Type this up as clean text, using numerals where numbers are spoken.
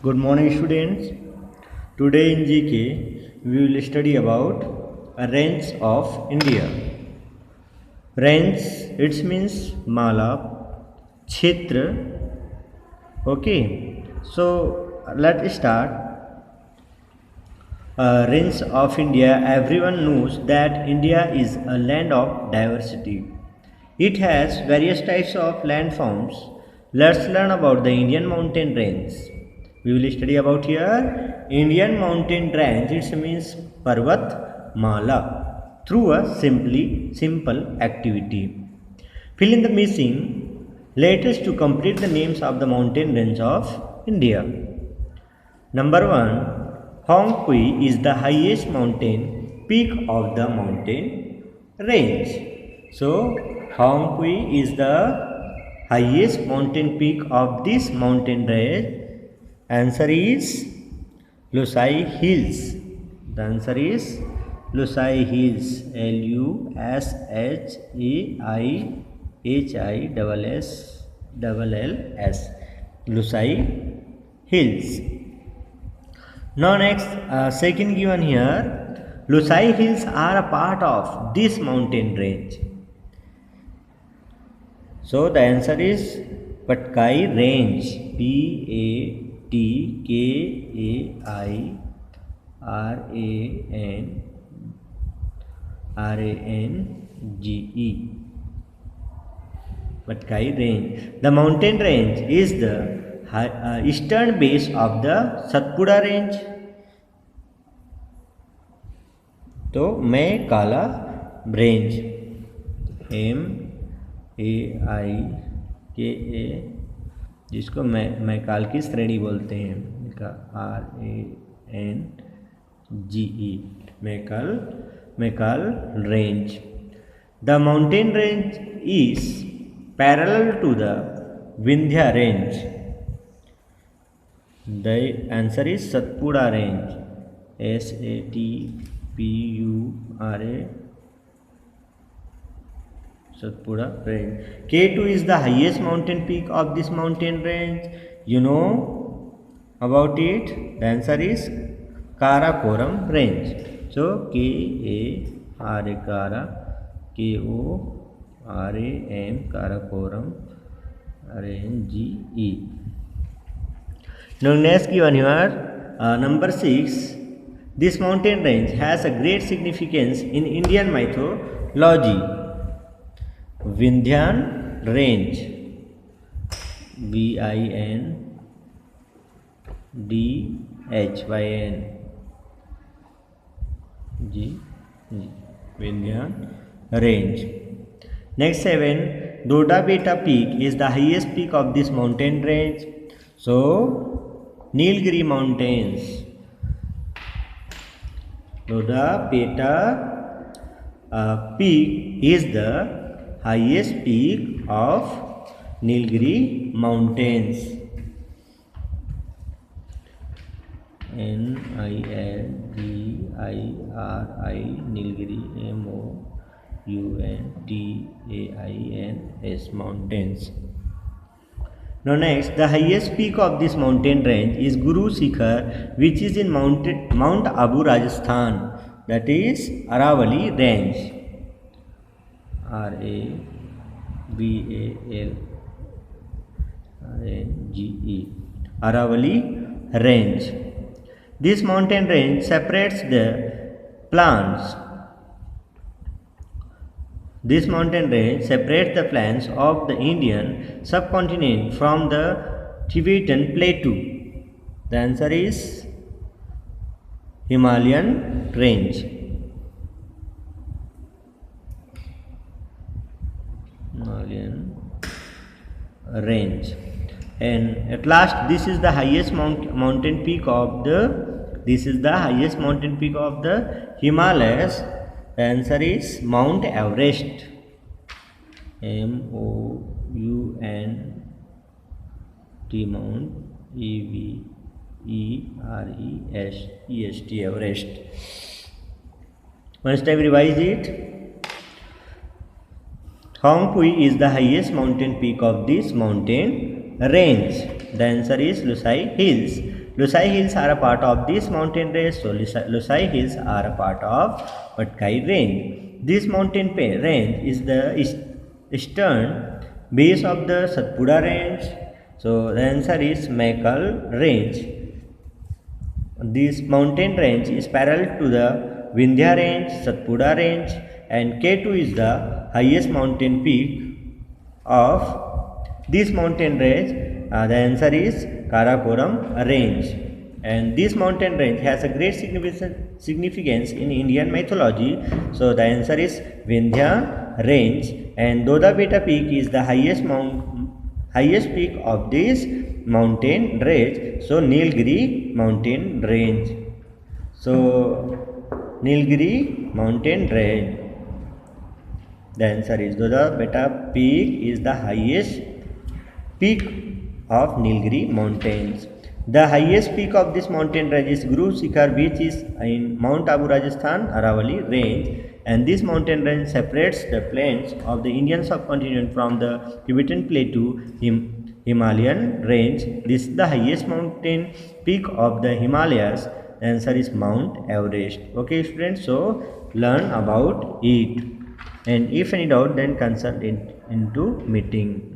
Good morning, students. Today in GK, we will study about a range of India. Range, it means mala, kshetra. Okay, so let's start. Range of India. Everyone knows that India is a land of diversity. It has various types of landforms. Let's learn about the Indian mountain range. We will study about here Indian mountain range. It means Parvat Mala through a simple activity. Fill in the missing letters to complete the names of the mountain range of India. Number 1, Hong Kui is the highest mountain peak of the mountain range. So, Hong Kui is the highest mountain peak of this mountain range. Answer is Lusai Hills. The answer is Lusai Hills. Lusaihills. Lusai Hills. Now next, second given here, Lusai Hills are a part of this mountain range. So the answer is Patkai Range. Patkai Patkai Range. The mountain range is the eastern base of the Satpura range. तो मैं काला range MAIKA जिसको मैकाल की श्रेणी बोलते हैं RANGE Maikal range. The mountain range is parallel to the Vindhya range. The answer is Satpura range. SATPURA Satpura range. K2 is the highest mountain peak of this mountain range. You know about it. The answer is Karakoram range. So KARA KORAM Karakoram range. Now next given here, number 6. This mountain range has a great significance in Indian mythology. Vindhyan range. VINDHYN Vindhyan range. Next 7. Doda Beta peak is the highest peak of this mountain range. So Nilgiri mountains. Doda Beta peak is the highest peak of Nilgiri mountains. NILGIRI Nilgiri MOUNTAINS mountains. Now next, the highest peak of this mountain range is Guru Shikhar, which is in Mount Abu, Rajasthan. That is Aravalli range. RAVALRANGE Aravalli range. This mountain range separates the plants. This mountain range separates the plains of the Indian subcontinent from the Tibetan plateau. The answer is Himalayan range. And at last, this is the highest mountain peak of the Himalayas. The answer is Mount Everest. MOUNT Mount EVEREST Everest. Once time revise it. Hong Kui is the highest mountain peak of this mountain range. The answer is Lusai Hills. Losai Hills are a part of this mountain range. So Losai Hills are a part of Patkai range. This mountain range is the eastern base of the Satpura range. So the answer is Maekal range. This mountain range is parallel to the Vindhya range, Satpura range, and K2 is the highest mountain peak of this mountain range. The answer is Karakoram range. And this mountain range has a great significance in Indian mythology. So the answer is Vindhya range. And Doda Beta peak is the highest peak of this mountain range. So Nilgiri mountain range. So Nilgiri mountain range. The answer is Doda Beta peak is the highest peak of Nilgiri mountains. The highest peak of this mountain range is Guru Shikhar, which is in Mount Abu Rajasthan, Aravalli range. And this mountain range separates the plains of the Indian subcontinent from the Tibetan plateau Himalayan range. This is the highest mountain peak of the Himalayas. The answer is Mount Everest. Okay, students, so learn about it. And if any doubt, then consult into meeting.